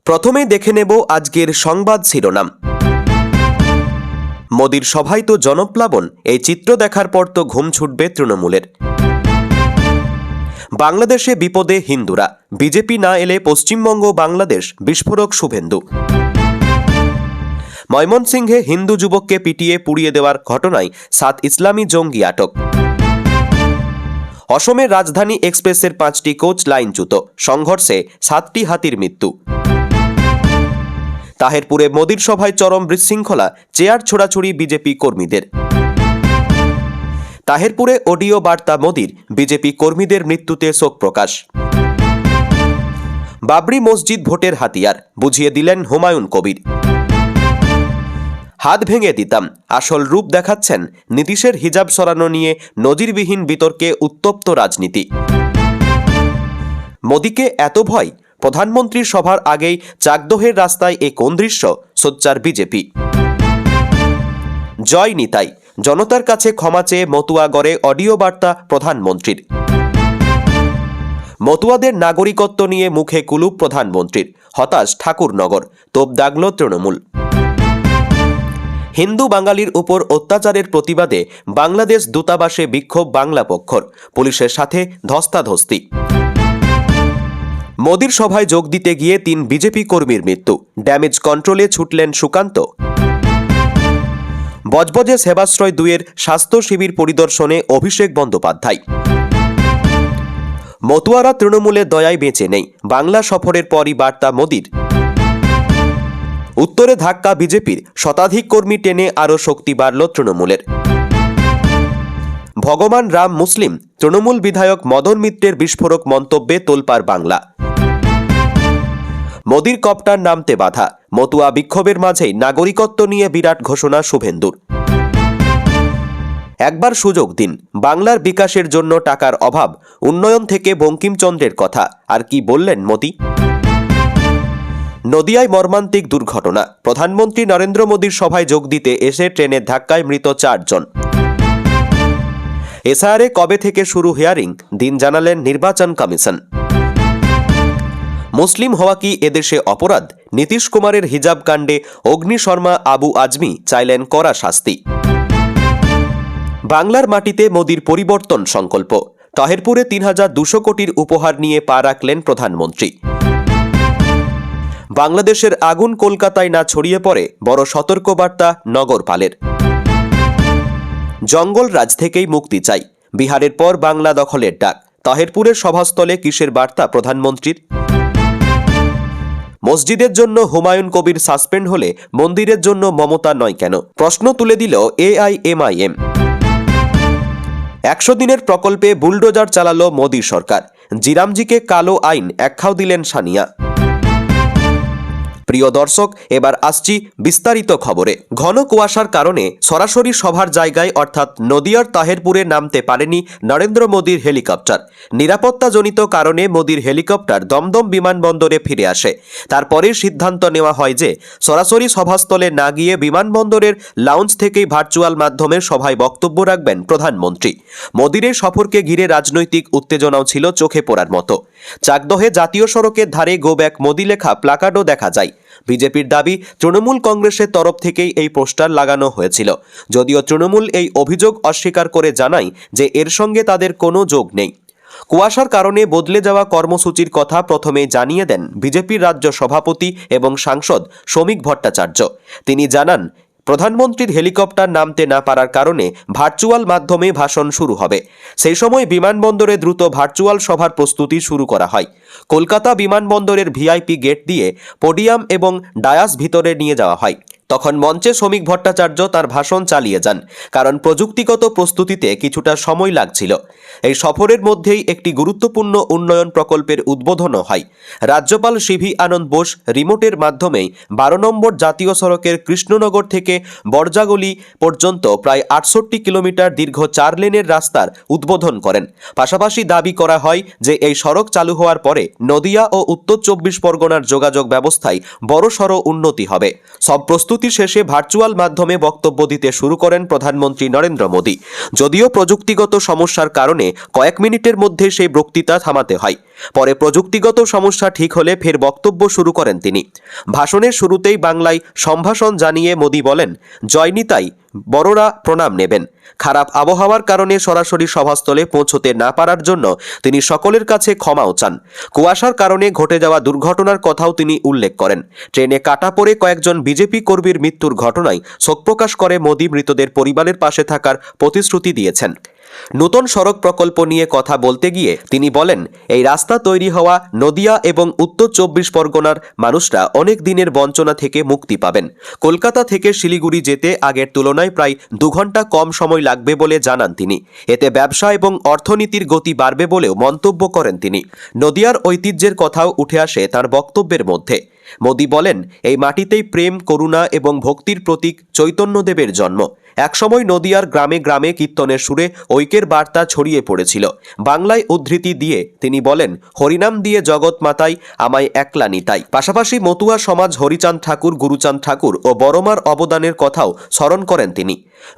প্রথমেই দেখে নেব আজকের সংবাদ শিরোনাম। মোদির সভায় তো জনপ্লাবন, এই চিত্র দেখার পর তো ঘুম ছুটবে তৃণমূলের। বাংলাদেশে বিপদে হিন্দুরা, বিজেপি না এলে পশ্চিমবঙ্গ বাংলাদেশ বিস্ফোরক শুভেন্দু। ময়মনসিংহে হিন্দু যুবককে পিটিয়ে পুড়িয়ে দেওয়ার ঘটনায় 7 ইসলামী জঙ্গি আটক। অসমের রাজধানী এক্সপ্রেসের 5টি কোচ লাইনচ্যুত, সংঘর্ষে 7টি হাতির মৃত্যু। তাহেরপুরে মোদির সভায় চরম বিশৃঙ্খলা, চেয়ার ছোড়াছুড়ি বিজেপি কর্মীদের। তাহেরপুরে অডিও বার্তা মোদির, বিজেপি কর্মীদের মৃত্যুতে শোক প্রকাশ। বাবরি মসজিদ ভোটের হাতিয়ার, বুঝিয়ে দিলেন হুমায়ুন কবির। হাত ভেঙে দিতাম, আসল রূপ দেখাচ্ছেন নীতীশের হিজাব সরানো নিয়ে নজিরবিহীন বিতর্কে উত্তপ্ত রাজনীতি। মোদিকে এত ভয়, প্রধানমন্ত্রীর সভার আগেই চাকদহের রাস্তায় এ কোন দৃশ্য, সোচ্চার বিজেপি। জয় নিতাই, জনতার কাছে ক্ষমা চেয়ে মতুয়া গড়ে অডিও বার্তা প্রধানমন্ত্রীর। মতুয়াদের নাগরিকত্ব নিয়ে মুখে কুলুপ প্রধানমন্ত্রীর, হতাশ ঠাকুরনগর, তোপ দাগল তৃণমূল। হিন্দু বাঙালির উপর অত্যাচারের প্রতিবাদে বাংলাদেশ দূতাবাসে বিক্ষোভ বাংলা পক্ষর, পুলিশের সাথে ধস্তাধস্তি। মোদির সভায় যোগ দিতে গিয়ে 3 বিজেপি কর্মীর মৃত্যু, ড্যামেজ কন্ট্রোলে ছুটলেন সুকান্ত। বজবজে সেবাশ্রয় 2-এর স্বাস্থ্য শিবির পরিদর্শনে অভিষেক বন্দ্যোপাধ্যায়। মতুয়ারা তৃণমূলের দয়ায় বেঁচে নেই, বাংলা সফরের পরই বার্তা মোদির। উত্তরে ধাক্কা বিজেপির, শতাধিক কর্মী টেনে আরও শক্তি বাড়ল তৃণমূলের। ভগবান রাম মুসলিম, তৃণমূল বিধায়ক মদন মিত্রের বিস্ফোরক মন্তব্যে তোলপাড় বাংলা। মোদির কপ্টার নামতে বাধা, মতুয়া বিক্ষোভের মাঝেই নাগরিকত্ব নিয়ে বিরাট ঘোষণা শুভেন্দুর। একবার সুযোগ দিন, বাংলার বিকাশের জন্য টাকার অভাব, উন্নয়ন থেকে বঙ্কিমচন্দ্রের কথা। আর কি বললেন মোদি? নদিয়ায় মর্মান্তিক দুর্ঘটনা, প্রধানমন্ত্রী নরেন্দ্র মোদির সভায় যোগ দিতে এসে ট্রেনের ধাক্কায় মৃত 4 জন। এসআইআরে কবে থেকে শুরু হিয়ারিং, দিন জানালেন নির্বাচন কমিশন। মুসলিম হওয়া কি এদেশে অপরাধ? নীতিশ কুমারের হিজাব কাণ্ডে অগ্নিশর্মা আবু আজমি চাইলেন কড়া শাস্তি। বাংলার মাটিতে মোদির পরিবর্তন সংকল্প, তাহেরপুরে 3200 কোটির উপহার নিয়ে পা রাখলেন প্রধানমন্ত্রী। বাংলাদেশের আগুন কলকাতায় না ছড়িয়ে পড়ে, বড় সতর্কবার্তা নগরপালের। জঙ্গল রাজ থেকেই মুক্তি চাই, বিহারের পর বাংলা দখলের ডাক, তাহেরপুরের সভাস্থলে কিসের বার্তা প্রধানমন্ত্রীর? মসজিদের জন্য হুমায়ুন কবির সাসপেন্ড হলে মন্দিরের জন্য মমতা নয় কেন, প্রশ্ন তুলে দিল AIMIM। 100 দিনের প্রকল্পে বুলডোজার চালালো মোদি সরকার, জিরামজিকে কালো আইন একখাও দিলেন সানিয়া। প্রিয় দর্শক, এবার আসছি বিস্তারিত খবরে। ঘন কুয়াশার কারণে সরাসরি সভার জায়গায় অর্থাৎ নদিয়ার তাহেরপুরে নামতে পারেনি নরেন্দ্র মোদির হেলিকপ্টার। নিরাপত্তাজনিত কারণে মোদির হেলিকপ্টার দমদম বিমানবন্দরে ফিরে আসে। তারপরে সিদ্ধান্ত নেওয়া হয় যে সরাসরি সভাস্থলে না গিয়ে বিমানবন্দরের লাউঞ্জ থেকেই ভার্চুয়াল মাধ্যমে সভায় বক্তব্য রাখবেন প্রধানমন্ত্রী। মোদির এই সফরকে ঘিরে রাজনৈতিক উত্তেজনাও ছিল চোখে পড়ার মতো। চাকদহে জাতীয় সড়কের ধারে গো ব্যাক মোদি লেখা প্লাকার্ডও দেখা যায়। বিজেপির দাবি, তৃণমূল কংগ্রেসের তরফ থেকেই এই পোস্টার লাগানো হয়েছিল, যদিও তৃণমূল এই অভিযোগ অস্বীকার করে জানায় যে এর সঙ্গে তাদের কোনো যোগ নেই। কুয়াশার কারণে বদলে যাওয়া কর্মসূচির কথা প্রথমেই জানিয়ে দেন বিজেপির রাজ্য সভাপতি এবং সাংসদ শ্রমিক ভট্টাচার্য। তিনি জানান, প্রধানমন্ত্রীর হেলিকপ্টার নামতে না পারার কারণে ভার্চুয়াল মাধ্যমে ভাষণ শুরু হবে। সেই সময় বিমানবন্দরে দ্রুত ভার্চুয়াল সভার প্রস্তুতি শুরু করা হয়। কলকাতা বিমানবন্দরের VIP গেট দিয়ে পোডিয়াম এবং ডায়াস ভিতরে নিয়ে যাওয়া হয়। তখন মঞ্চে শ্রমিক ভট্টাচার্য তার ভাষণ চালিয়ে যান, কারণ প্রযুক্তিগত প্রস্তুতিতে কিছুটা সময় লাগছিল। এই সফরের মধ্যেই একটি গুরুত্বপূর্ণ উন্নয়ন প্রকল্পের উদ্বোধনও হয়। রাজ্যপাল CV আনন্দ বোস রিমোটের মাধ্যমেই 12 নম্বর জাতীয় সড়কের কৃষ্ণনগর থেকে বরজাগলি পর্যন্ত প্রায় 68 কিলোমিটার দীর্ঘ 4 লেনের রাস্তার উদ্বোধন করেন। পাশাপাশি দাবি করা হয় যে এই সড়ক চালু হওয়ার পরে নদিয়া ও উত্তর 24 পরগনার যোগাযোগ ব্যবস্থায় বড়সড় উন্নতি হবে। সব প্রস্তুতি প্রস্তুতি শেষে ভার্চুয়াল মাধ্যমে বক্তব্য দিতে শুরু করেন প্রধানমন্ত্রী নরেন্দ্র মোদী। যদিও প্রযুক্তিগত সমস্যার কারণে কয়েক মিনিটের মধ্যে সেই বক্তৃতা থামাতে হয়। পরে প্রযুক্তিগত সমস্যা ঠিক হলে ফের বক্তব্য শুরু করেন তিনি। ভাষণের শুরুতেই বাংলায় সম্ভাষণ জানিয়ে মোদী বলেন, জয় নিতাই, বড়রা প্রণাম নেবেন। খারাপ আবহাওয়ার কারণে সরাসরি সভাস্থলে পৌঁছতে না পারার জন্য তিনি সকলের কাছে ক্ষমাও চান। কুয়াশার কারণে ঘটে যাওয়া দুর্ঘটনার কথাও তিনি উল্লেখ করেন। ট্রেনে কাটা পড়ে কয়েকজন বিজেপি কর্মীর মৃত্যুর ঘটনায় শোক প্রকাশ করে মোদী মৃতদের পরিবারের পাশে থাকার প্রতিশ্রুতি দিয়েছেন। নতুন সড়ক প্রকল্প নিয়ে কথা বলতে গিয়ে তিনি বলেন, এই রাস্তা তৈরি হওয়া নদিয়া এবং উত্তর 24 পরগনার মানুষরা অনেক দিনের বঞ্চনা থেকে মুক্তি পাবেন। কলকাতা থেকে শিলিগুড়ি যেতে আগের তুলনায় প্রায় 2 ঘন্টা কম সময় লাগবে বলে জানান তিনি। এতে ব্যবসা এবং অর্থনীতির গতি বাড়বে বলেও মন্তব্য করেন তিনি। নদিয়ার ঐতিহ্যের কথাও উঠে আসে তার বক্তব্যের মধ্যে। মোদী বলেন, এই মাটিতেই প্রেম, করুণা এবং ভক্তির প্রতীক চৈতন্যদেবের জন্ম। একসময় নদিয়ার গ্রামে গ্রামে কীর্তনের সুরে ঐক্যের বার্তা ছড়িয়ে পড়েছিল। বাংলায় উদ্ধৃতি দিয়ে তিনি বলেন, হরিনাম দিয়ে জগৎ মাতাই আমায় একলা নিতাই। পাশাপাশি মতুয়া সমাজ হরিচাঁদ ঠাকুর, গুরুচাঁদ ঠাকুর ও বড়মার অবদানের কথাও স্মরণ করেন তিনি।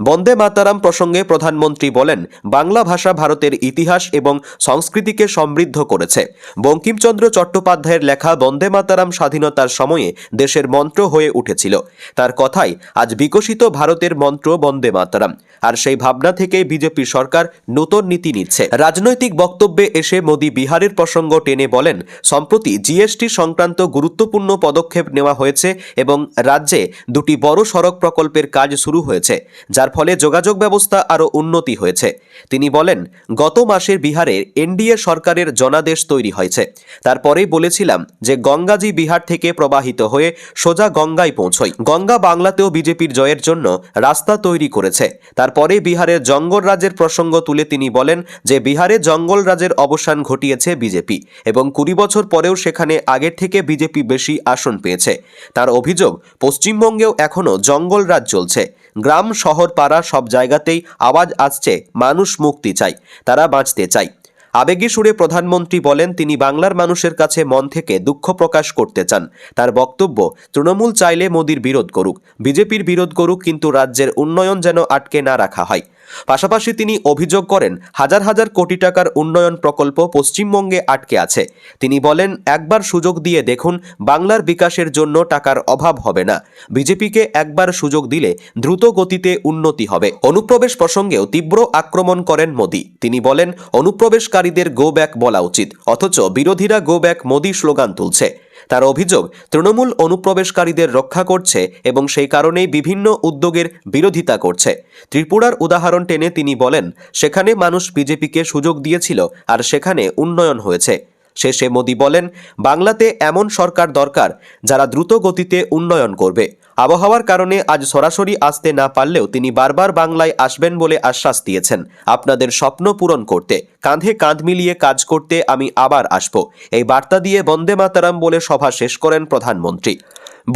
বন্দে মাতারাম প্রসঙ্গে প্রধানমন্ত্রী বলেন, বাংলা ভাষা ভারতের ইতিহাস এবং সংস্কৃতিকে সমৃদ্ধ করেছে। বঙ্কিমচন্দ্র চট্টোপাধ্যায়ের লেখা বন্দে মাতারাম স্বাধীনতার সময়ে দেশের মন্ত্র হয়ে উঠেছিল। তার কথাই আজ বিকশিত ভারতের মন্ত্র বন্দে মাতারাম। আর সেই ভাবনা থেকে বিজেপি সরকার নতুন নীতি নিচ্ছে। রাজনৈতিক বক্তব্যে এসে মোদী বিহারের প্রসঙ্গ টেনে বলেন, সম্প্রতি জিএসটি সংক্রান্ত গুরুত্বপূর্ণ পদক্ষেপ নেওয়া হয়েছে এবং রাজ্যে 2টি বড় সড়ক প্রকল্পের কাজ শুরু হয়েছে, যার ফলে যোগাযোগ ব্যবস্থা আরও উন্নতি হয়েছে। তিনি বলেন, গত মাসের বিহারের এনডিএ সরকারের জনাদেশ তৈরি হয়েছে। তারপরেই বলেছিলাম যে গঙ্গাজি বিহার থেকে প্রবাহিত হয়ে সোজা গঙ্গায় পৌঁছয়। গঙ্গা বাংলাতেও বিজেপির জয়ের জন্য রাস্তা তৈরি করেছে। তারপরে বিহারের জঙ্গল রাজের প্রসঙ্গ তুলে তিনি বলেন যে বিহারে জঙ্গল রাজের অবসান ঘটিয়েছে বিজেপি এবং 20 বছর পরেও সেখানে আগের থেকে বিজেপি বেশি আসন পেয়েছে। তার অভিযোগ, পশ্চিমবঙ্গেও এখনও জঙ্গল রাজ চলছে। গ্রাম, শহর, পাড়া সব জায়গাতেই আওয়াজ আসছে, মানুষ মুক্তি চাই, তারা বাঁচতে চাই। আবেগী সুরে প্রধানমন্ত্রী বলেন, তিনি বাংলার মানুষের কাছে মন থেকে দুঃখ প্রকাশ করতে চান। তার বক্তব্য, তৃণমূল চাইলে মোদীর বিরোধ করুক, বিজেপির বিরোধ করুক, কিন্তু রাজ্যের উন্নয়ন যেন আটকে না রাখা হয়। পাশাপাশি তিনি অভিযোগ করেন, হাজার হাজার কোটি টাকার উন্নয়ন প্রকল্প পশ্চিমবঙ্গে আটকে আছে। তিনি বলেন, একবার সুযোগ দিয়ে দেখুন, বাংলার বিকাশের জন্য টাকার অভাব হবে না। বিজেপিকে একবার সুযোগ দিলে দ্রুত গতিতে উন্নতি হবে। অনুপ্রবেশ প্রসঙ্গেও তীব্র আক্রমণ করেন মোদী। তিনি বলেন, অনুপ্রবেশকারীদের গো ব্যাক বলা উচিত, অথচ বিরোধীরা গো ব্যাক মোদী স্লোগান তুলছে। তার অভিযোগ, তৃণমূল অনুপ্রবেশকারীদের রক্ষা করছে এবং সেই কারণেই বিভিন্ন উদ্যোগের বিরোধিতা করছে। ত্রিপুরার উদাহরণ টেনে তিনি বলেন, সেখানে মানুষ বিজেপিকে সুযোগ দিয়েছিল আর সেখানে উন্নয়ন হয়েছে। শেষে মোদী বলেন, বাংলাতে এমন সরকার দরকার যারা দ্রুত গতিতে উন্নয়ন করবে। আবহাওয়ার কারণে আজ সরাসরি আসতে না পারলেও তিনি বারবার বাংলায় আসবেন বলে আশ্বাস দিয়েছেন। আপনাদের স্বপ্ন পূরণ করতে, কাঁধে কাঁধ মিলিয়ে কাজ করতে আমি আবার আসব, এই বার্তা দিয়ে বন্দে মাতারাম বলে সভা শেষ করেন প্রধানমন্ত্রী।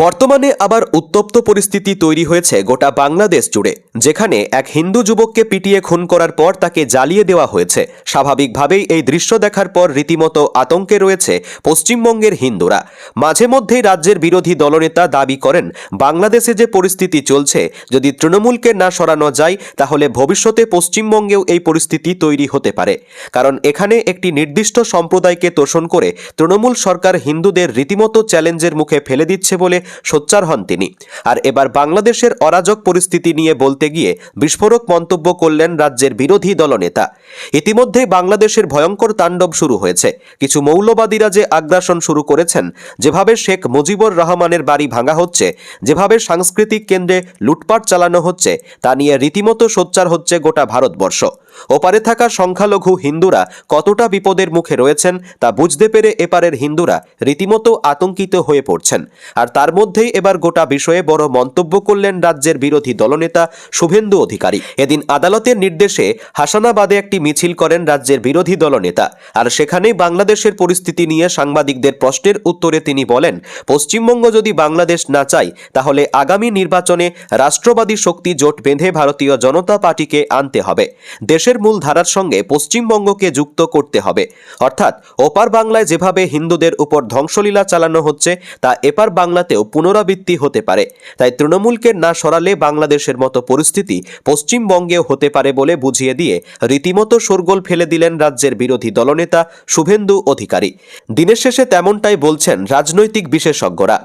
বর্তমানে আবার উত্তপ্ত পরিস্থিতি তৈরি হয়েছে গোটা বাংলাদেশ জুড়ে, যেখানে এক হিন্দু যুবককে পিটিয়ে খুন করার পর তাকে জ্বালিয়ে দেওয়া হয়েছে। স্বাভাবিকভাবেই এই দৃশ্য দেখার পর রীতিমতো আতঙ্কে রয়েছে পশ্চিমবঙ্গের হিন্দুরা। মাঝে মধ্যেই রাজ্যের বিরোধী দলনেতা দাবি করেন, বাংলাদেশে যে পরিস্থিতি চলছে, যদি তৃণমূলকে না সরানো যায় তাহলে ভবিষ্যতে পশ্চিমবঙ্গেও এই পরিস্থিতি তৈরি হতে পারে। কারণ এখানে একটি নির্দিষ্ট সম্প্রদায়কে তোষণ করে তৃণমূল সরকার হিন্দুদের রীতিমতো চ্যালেঞ্জের মুখে ফেলে দিচ্ছে বলে সোচ্চার হন তিনি। আর এবার বাংলাদেশের অরাজক পরিস্থিতি নিয়ে বলতে গিয়ে বিস্ফোরক মন্তব্য করলেন রাজ্যের বিরোধী দলনেতা। ইতিমধ্যে বাংলাদেশের ভয়ঙ্কর তাণ্ডব শুরু হয়েছে। কিছু মৌলবাদীরা যে আগ্রাসন শুরু করেছেন, যেভাবে শেখ মুজিবুর রহমানের বাড়ি ভাঙা হচ্ছে, যেভাবে সাংস্কৃতিক কেন্দ্রে লুটপাট চালানো হচ্ছে, তা নিয়ে রীতিমতো সোচ্চার হচ্ছে গোটা ভারতবর্ষ। ওপারে থাকা সংখ্যালঘু হিন্দুরা কতটা বিপদের মুখে রয়েছেন তা বুঝতে পেরে এপারের হিন্দুরা রীতিমতো আতঙ্কিত হয়ে পড়ছেন। আর তার মধ্যেই এবার গোটা বিষয়ে বড় মন্তব্য করলেন রাজ্যের বিরোধী দলনেতা শুভেন্দু অধিকারী। এদিন আদালতের নির্দেশে হাসানাবাদে একটি মিছিল করেন রাজ্যের বিরোধী দলনেতা। আর সেখানেই বাংলাদেশের পরিস্থিতি নিয়ে সাংবাদিকদের প্রশ্নের উত্তরে তিনি বলেন, পশ্চিমবঙ্গ যদি বাংলাদেশ না চায় তাহলে আগামী নির্বাচনে রাষ্ট্রবাদী শক্তি জোট বেঁধে ভারতীয় জনতা পার্টিকে আনতে হবে। দেশে দেশের মূল ধারার সঙ্গে পশ্চিমবঙ্গকে যুক্ত করতে হবে। অর্থাৎ ওপার বাংলায় যেভাবে হিন্দুদের উপর ধ্বংসলীলা চালানো হচ্ছে তা এপার বাংলাতেও পুনরাবৃত্তি হতে পারে। তাই তৃণমূলকে না সরালে বাংলাদেশের মতো পরিস্থিতি পশ্চিমবঙ্গেও হতে পারে বলে বুঝিয়ে দিয়ে রীতিমতো শোরগোল ফেলে দিলেন রাজ্যের বিরোধী দলনেতা শুভেন্দু অধিকারী। দিনের শেষে তেমনটাই বলছেন রাজনৈতিক বিশেষজ্ঞরা।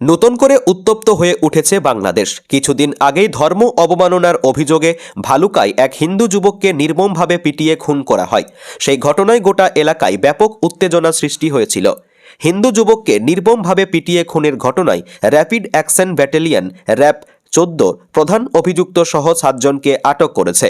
নতুন করে উত্তপ্ত হয়ে উঠেছে বাংলাদেশ। কিছুদিন আগেই ধর্ম অবমাননার অভিযোগে ভালুকায় এক হিন্দু যুবককে নির্মমভাবে পিটিয়ে খুন করা হয়। সেই ঘটনায় গোটা এলাকায় ব্যাপক উত্তেজনা সৃষ্টি হয়েছিল। হিন্দু যুবককে নির্মমভাবে পিটিয়ে খুনের ঘটনায় র্যাপিড অ্যাকশন ব্যাটালিয়ন র্যাব 14 প্রধান অভিযুক্ত সহ 7 জনকে আটক করেছে।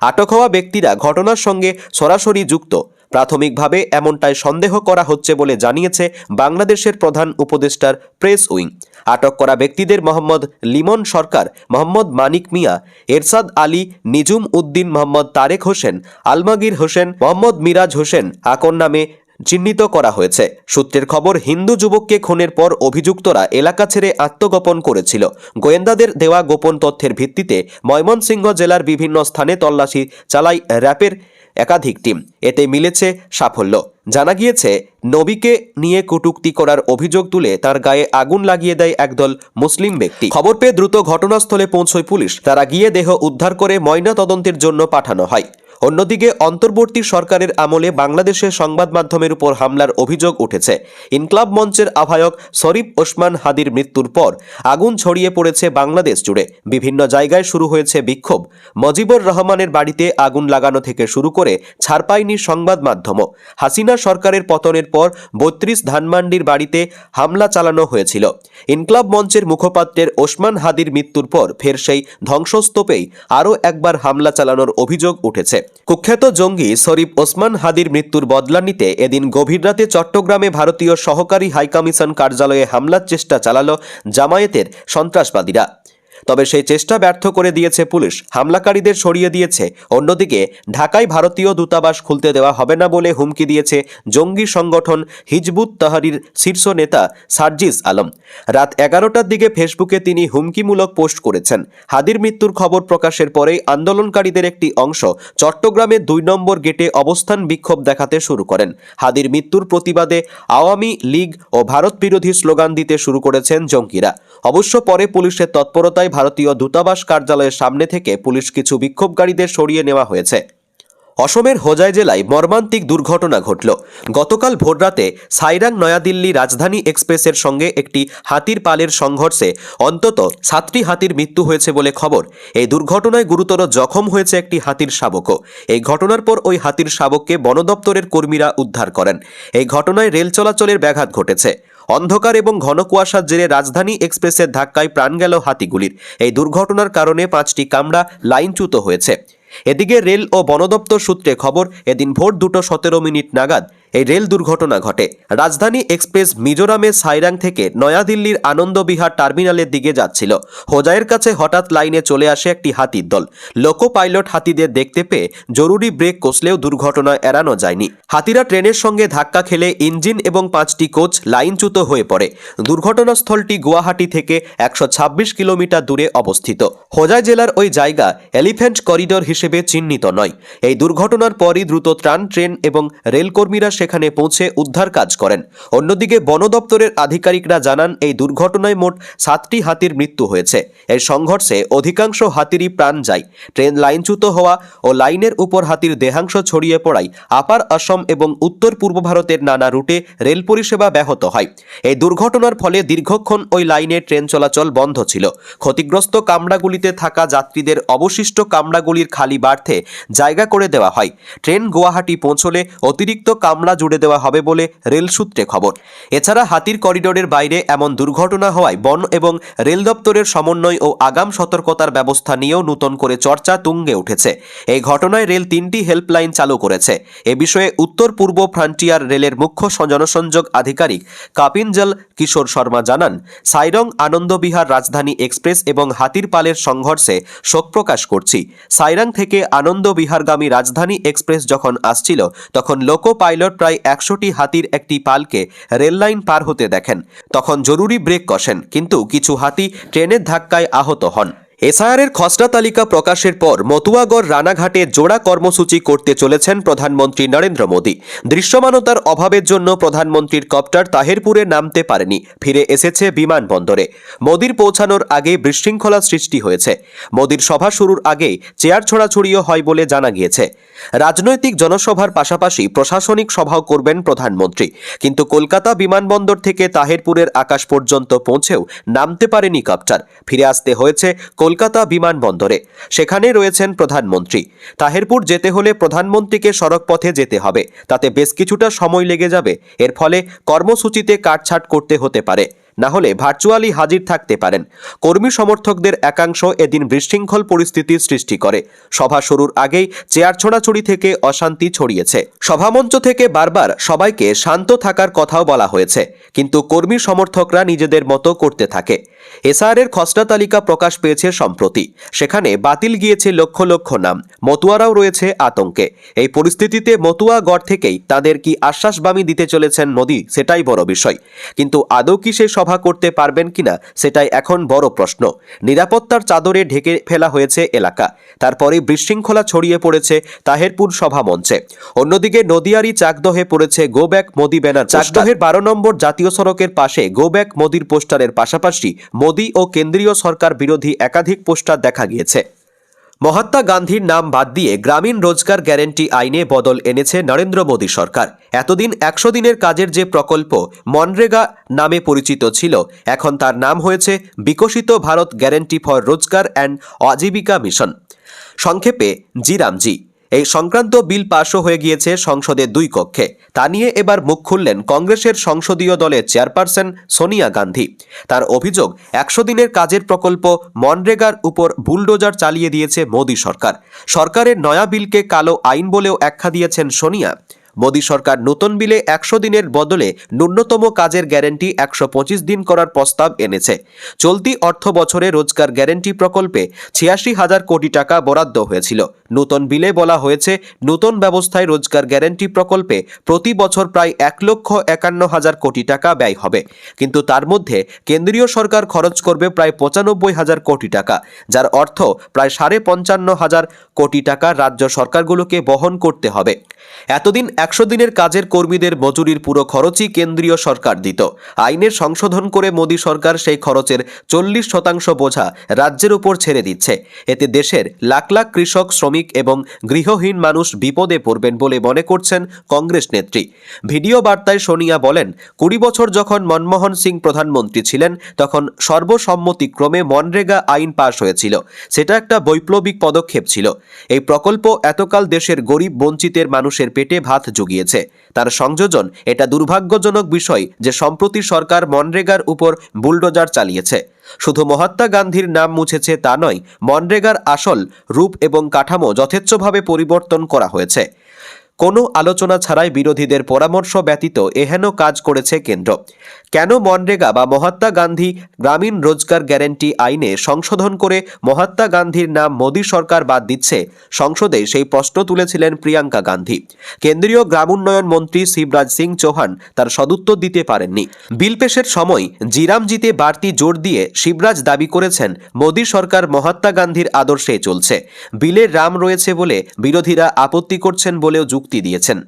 আটক হওয়া ব্যক্তিরা ঘটনার সঙ্গে সরাসরি যুক্ত। প্রাথমিকভাবে এমনটাই সন্দেহ করা হচ্ছে বলে জানিয়েছে বাংলাদেশের প্রধান উপদেষ্টার প্রেস উইং। আটক করা ব্যক্তিদের মোহাম্মদ লিমন সরকার, মোহাম্মদ মানিক মিয়া, এরশাদ আলী, নিজুম উদ্দিন, মোহাম্মদ তারেক হোসেন, আলমগীর হোসেন, মোহাম্মদ মিরাজ হোসেন আকন নামে চিহ্নিত করা হয়েছে। সূত্রের খবর, হিন্দু যুবককে খুনের পর অভিযুক্তরা এলাকা ছেড়ে আত্মগোপন করেছিল। গোয়েন্দাদের দেওয়া গোপন তথ্যের ভিত্তিতে ময়মনসিংহ জেলার বিভিন্ন স্থানে তল্লাশি চালায় র্যাবের একাধিক টিম। এতে মিলেছে সাফল্য। জানা গিয়েছে, নবীকে নিয়ে কটূক্তি করার অভিযোগ তুলে তার গায়ে আগুন লাগিয়ে দেয় একদল মুসলিম ব্যক্তি। খবর পেয়ে দ্রুত ঘটনাস্থলে পৌঁছয় পুলিশ। তারা গিয়ে দেহ উদ্ধার করে ময়না তদন্তের জন্য পাঠানো হয়। অন্যদিকে অন্তর্বর্তী সরকারের আমলে বাংলাদেশের সংবাদ মাধ্যমের উপর হামলার অভিযোগ উঠেছে। ইনকলাব মঞ্চের আহ্বায়ক শরীফ ওসমান হাদির মৃত্যুর পর আগুন ছড়িয়ে পড়েছে বাংলাদেশ জুড়ে। বিভিন্ন জায়গায় শুরু হয়েছে বিক্ষোভ। মুজিবুর রহমানের বাড়িতে আগুন লাগানো থেকে শুরু করে ছাড় পায়নি সংবাদ মাধ্যমও। হাসিনা সরকারের পতনের পর 32 ধানমান্ডির বাড়িতে হামলা চালানো হয়েছিল। ইনকলাব মঞ্চের মুখপাত্রের ওসমান হাদির মৃত্যুর পর ফের সেই ধ্বংসস্তূপেই আরও একবার হামলা চালানোর অভিযোগ উঠেছে। কুখ্যাত জঙ্গি শরীফ ওসমান হাদির মৃত্যুর বদলা নিতে এদিন গভীর রাতে চট্টগ্রামে ভারতীয় সহকারী হাইকমিশন কার্যালয়ে হামলার চেষ্টা চালালো জামায়াতের সন্ত্রাসবাদীরা। তবে সেই চেষ্টা ব্যর্থ করে দিয়েছে পুলিশ। হামলাকারীদের সরিয়ে দিয়েছে। অন্যদিকে ঢাকায় ভারতীয় দূতাবাস খুলতে দেওয়া হবে না বলে হুমকি দিয়েছে জঙ্গি সংগঠন হিজবুত তাহরির শীর্ষ নেতা সার্জিস আলম। রাত 11টার দিকে ফেসবুকে তিনি হুমকিমূলক পোস্ট করেছেন। হাদির মৃত্যুর খবর প্রকাশের পরেই আন্দোলনকারীদের একটি অংশ চট্টগ্রামের 2 নম্বর গেটে অবস্থান বিক্ষোভ দেখাতে শুরু করেন। হাদির মৃত্যুর প্রতিবাদে আওয়ামী লীগ ও ভারত বিরোধী স্লোগান দিতে শুরু করেছেন জঙ্গিরা। অবশ্য পরে পুলিশের তৎপরতায় ভারতীয় দূতাবাস কার্যালয়ের সামনে থেকে পুলিশ কিছু বিক্ষোভকারীদের সরিয়ে নেওয়া হয়েছে। অসমের হোজাই জেলায় মর্মান্তিক দুর্ঘটনা ঘটল। গতকাল ভোররাতে সাইরাং নয়াদিল্লি রাজধানী এক্সপ্রেসের সঙ্গে একটি হাতির পালের সংঘর্ষে অন্তত 7টি হাতির মৃত্যু হয়েছে বলে খবর। এই দুর্ঘটনায় গুরুতর জখম হয়েছে একটি হাতির শাবকও। এই ঘটনার পর ওই হাতির শাবককে বন দপ্তরের কর্মীরা উদ্ধার করেন। এই ঘটনায় রেল চলাচলের ব্যাঘাত ঘটেছে। অন্ধকার এবং ঘন কুয়াশার জেরে রাজধানী এক্সপ্রেসের ধাক্কায় প্রাণ গেল হাতিগুলির। এই দুর্ঘটনার কারণে 5টি কামরা লাইনচ্যুত হয়েছে। এদিকে রেল ও বন দপ্তর সূত্রে খবর, এদিন ভোর 2:17 নাগাদ এই রেল দুর্ঘটনা ঘটে। রাজধানী এক্সপ্রেস মিজোরামের সাইরাং থেকে নয়াদিল্লির আনন্দবিহার টার্মিনালের দিকে যাচ্ছিল। হোজাইয়ের কাছে হঠাৎ লাইনে চলে আসে একটি হাতির দল। লোকো পাইলট হাতিদের দেখতে পেয়ে জরুরি ব্রেক কষলেও দুর্ঘটনা এড়ানো যায়নি। হাতিরা ট্রেনের সঙ্গে ধাক্কা খেলে ইঞ্জিন এবং 5টি কোচ লাইনচ্যুত হয়ে পড়ে। দুর্ঘটনাস্থলটি গুয়াহাটি থেকে 126 কিলোমিটার দূরে অবস্থিত। হোজাই জেলার ওই জায়গা এলিফ্যান্ট করিডোর হিসেবে চিহ্নিত নয়। এই দুর্ঘটনার পরই দ্রুত ত্রাণ ট্রেন এবং রেলকর্মীরা সেখানে পৌঁছে উদ্ধার কাজ করেন। অন্যদিকে বন দপ্তরের আধিকারিকরা জানান, এই দুর্ঘটনায় মোট 7টি হাতির মৃত্যু হয়েছে। এই সংঘর্ষে অধিকাংশ হাতিরই প্রাণ যায়। ট্রেন লাইনচ্যুত হওয়া ও লাইনের উপর হাতির দেহাংশ ছড়িয়ে পড়ায় আপার অসম এবং উত্তর পূর্ব ভারতের নানা রুটে রেল পরিষেবা ব্যাহত হয়। এই দুর্ঘটনার ফলে দীর্ঘক্ষণ ওই লাইনে ট্রেন চলাচল বন্ধ ছিল। ক্ষতিগ্রস্ত কামরাগুলিতে থাকা যাত্রীদের অবশিষ্ট কামরাগুলির খালি বার্থে জায়গা করে দেওয়া হয়। ট্রেন গুয়াহাটি পৌঁছলে অতিরিক্ত কামরা জুড়ে দেওয়া হবে বলে রেল সূত্রে খবর। এছাড়া হাতির করিডোরের বাইরে এমন দুর্ঘটনা হওয়ায় বন এবং রেল দপ্তরের সমন্বয় ও আগাম সতর্কতার ব্যবস্থা নিয়েও নতুন করে চর্চা তুঙ্গে উঠেছে। এই ঘটনায় রেল 3টি হেল্পলাইন চালু করেছে। এ বিষয়ে উত্তর পূর্ব ফ্রন্টিয়ার রেলের মুখ্য জনসংযোগ আধিকারিক কাপিনজল কিশোর শর্মা জানান, সাইরং আনন্দবিহার রাজধানী এক্সপ্রেস এবং হাতির পালের সংঘর্ষে শোক প্রকাশ করছি। সাইরাং থেকে আনন্দবিহারগামী রাজধানী এক্সপ্রেস যখন আসছিল তখন লোকো পাইলট প্রায় 100টি হাতির একটি পালকে রেল লাইন পার হতে দেখেন। তখন জরুরি ব্রেক কষেন, কিন্তু কিছু হাতি ট্রেনের ধাক্কায় আহত হন। এসআইআরের খসড়া তালিকা প্রকাশের পর মতুয়াগড় রানাঘাটে জোড়া কর্মসূচি করতে চলেছেন প্রধানমন্ত্রী নরেন্দ্র মোদী। দৃশ্যমানতার অভাবের জন্য প্রধানমন্ত্রীর কপ্টার তাহেরপুরে নামতে পারেনি, ফিরে এসেছে বিমানবন্দরে। মোদীর পৌঁছানোর আগে বিশৃঙ্খলা সৃষ্টি হয়েছে। মোদীর সভা শুরুর আগেই চেয়ার ছোড়াছুড়িও হয় বলে জানা গিয়েছে। রাজনৈতিক জনসভার পাশাপাশি প্রশাসনিক সভাও করবেন প্রধানমন্ত্রী, কিন্তু কলকাতা বিমানবন্দর থেকে তাহেরপুরের আকাশ পর্যন্ত পৌঁছেও নামতে পারেনি কপ্টার। ফিরে আসতে হয়েছে কলকাতা বিমানবন্দরে। সেখানে রয়েছেন প্রধানমন্ত্রী। তাহেরপুর যেতে হলে প্রধানমন্ত্রীকে সড়কপথে যেতে হবে, তাতে বেশ কিছুটা সময় লেগে যাবে। এর ফলে কর্মসূচিতে কাটছাট করতে হতে পারে, না হলে ভার্চুয়ালি হাজির থাকতে পারেন। কর্মী সমর্থকদের একাংশ এদিন বিশৃঙ্খল পরিস্থিতির সৃষ্টি করে। সভা শুরুর আগেই চেয়ার ছোড়াছুড়ি থেকে অশান্তি ছড়িয়েছে। সভামঞ্চ থেকে বারবার সবাইকে শান্ত থাকার কথাও বলা হয়েছে, কিন্তু কর্মী সমর্থকরা নিজেদের মতো করতে থাকে। এসআইআরের খসড়া তালিকা প্রকাশ পেয়েছে সম্প্রতি। সেখানে বাতিল গিয়েছে লক্ষ লক্ষ নাম। মতুয়ারাও রয়েছে আতঙ্কে। এই পরিস্থিতিতে মতুয়াগড় থেকেই তাদের কি আশ্বাসবাণী দিতে চলেছেন মোদী, সেটাই বড় বিষয়। কিন্তু আদৌ কি সে সভা করতে পারবেন কিনা, সেটাই এখন বড় প্রশ্ন। নিরাপত্তার চাদরে ঢেকে ফেলা হয়েছে এলাকা। তারপরে বিশৃঙ্খলা ছড়িয়ে পড়েছে তাহেরপুর সভা মঞ্চে। অন্যদিকে নদিয়ারই চাকদহে পড়েছে গো ব্যাক মোদি ব্যানার। চাকদহের 12 নম্বর জাতীয় সড়কের পাশে গো ব্যাক মোদির পোস্টারের পাশাপাশি মোদি ও কেন্দ্রীয় সরকার বিরোধী একাধিক পোস্টার দেখা গিয়েছে। মহাত্মা গান্ধীর নাম বাদ দিয়ে গ্রামীণ রোজগার গ্যারেন্টি আইনে বদল এনেছে নরেন্দ্র মোদী সরকার। এতদিন 100 দিনের কাজের যে প্রকল্প মনরেগা নামে পরিচিত ছিল, এখন তার নাম হয়েছে বিকশিত ভারত গ্যারেন্টি ফর রোজগার অ্যান্ড আজীবিকা মিশন, সংক্ষেপে জিরামজি। এই সংক্রান্ত বিল পাশও হয়ে গিয়েছে সংসদের 2 কক্ষে। তা নিয়ে এবার মুখ খুললেন কংগ্রেসের সংসদীয় দলের চেয়ারপারসন সোনিয়া গান্ধী। তার অভিযোগ, 100 দিনের কাজের প্রকল্প মনরেগার উপর বুলডোজার চালিয়ে দিয়েছে মোদী সরকার। সরকারের নয়া বিলকে কালো আইন বলেও আখ্যা দিয়েছেন সোনিয়া। মোদী সরকার নতুন বিলে 100 দিনের বদলে ন্যূনতম কাজের গ্যারেন্টি 125 দিন করার প্রস্তাব এনেছে। চলতি অর্থ বছরে রোজগার গ্যারেন্টি প্রকল্পে 86,000 কোটি টাকা বরাদ্দ হয়েছিল। নতুন বিলে বলা হয়েছে, নতুন ব্যবস্থায় রোজগার গ্যারেন্টি প্রকল্পে প্রতি বছর প্রায় 1,51,000 কোটি টাকা ব্যয় হবে। কিন্তু তার মধ্যে কেন্দ্রীয় সরকার খরচ করবে প্রায় 95,000 কোটি টাকা, যার অর্থ প্রায় 55,500 কোটি টাকা রাজ্য সরকারগুলোকে বহন করতে হবে। এতদিন 100 দিনের কাজের কর্মীদের মজুরির পুরো খরচই কেন্দ্রীয় সরকার দিত। আইনের সংশোধন করে মোদী সরকার সেই খরচের 40% বোঝা রাজ্যের উপর ছেড়ে দিচ্ছে। এতে দেশের লাখ লাখ কৃষক, শ্রমিক এবং গৃহহীন মানুষ বিপদে পড়বেন বলে মনে করছেন কংগ্রেস নেত্রী। ভিডিও বার্তায় সোনিয়া বলেন, 20 বছর যখন মনমোহন সিং প্রধানমন্ত্রী ছিলেন, তখন সর্বসম্মতিক্রমে মনরেগা আইন পাশ হয়েছিল। সেটা একটা বৈপ্লবিক পদক্ষেপ ছিল। এই প্রকল্প এতকাল দেশের গরিব বঞ্চিতের মানুষের পেটে ভাত জুগিয়েছে। তার সংযোজন, এটা দুর্ভাগ্যজনক বিষয় যে সম্প্রতি সরকার মনরেগার উপর বুলডোজার চালিয়েছে। শুধু মহাত্মা গান্ধীর নাম মুছেছে তা নয়, মনরেগার আসল রূপ এবং কাঠামো যথেচ্ছভাবে পরিবর্তন করা হয়েছে। কোনো আলোচনা ছাড়াই বিরোধীদের পরামর্শ ব্যতীত এহেন কাজ করেছে কেন্দ্র। কেন মনরেগা বা মহাত্মা গান্ধী গ্রামীণ রোজগার গ্যারেন্টি আইনে সংশোধন করে মহাত্মা গান্ধীর নাম মোদী সরকার বাদ দিচ্ছে, সংসদে সেই প্রশ্ন তুলেছিলেন প্রিয়াঙ্কা গান্ধী। কেন্দ্রীয় গ্রামোন্নয়ন মন্ত্রী শিবরাজ সিং চৌহান তার সদুত্তর দিতে পারেননি। বিল পেশের সময় জিরামজিতে বাড়তি জোর দিয়ে শিবরাজ দাবি করেছেন, মোদী সরকার মহাত্মা গান্ধীর আদর্শে চলছে। বিলে রাম রয়েছে বলে বিরোধীরা আপত্তি করছেন বলেও যুক্তি দিয়েছেন।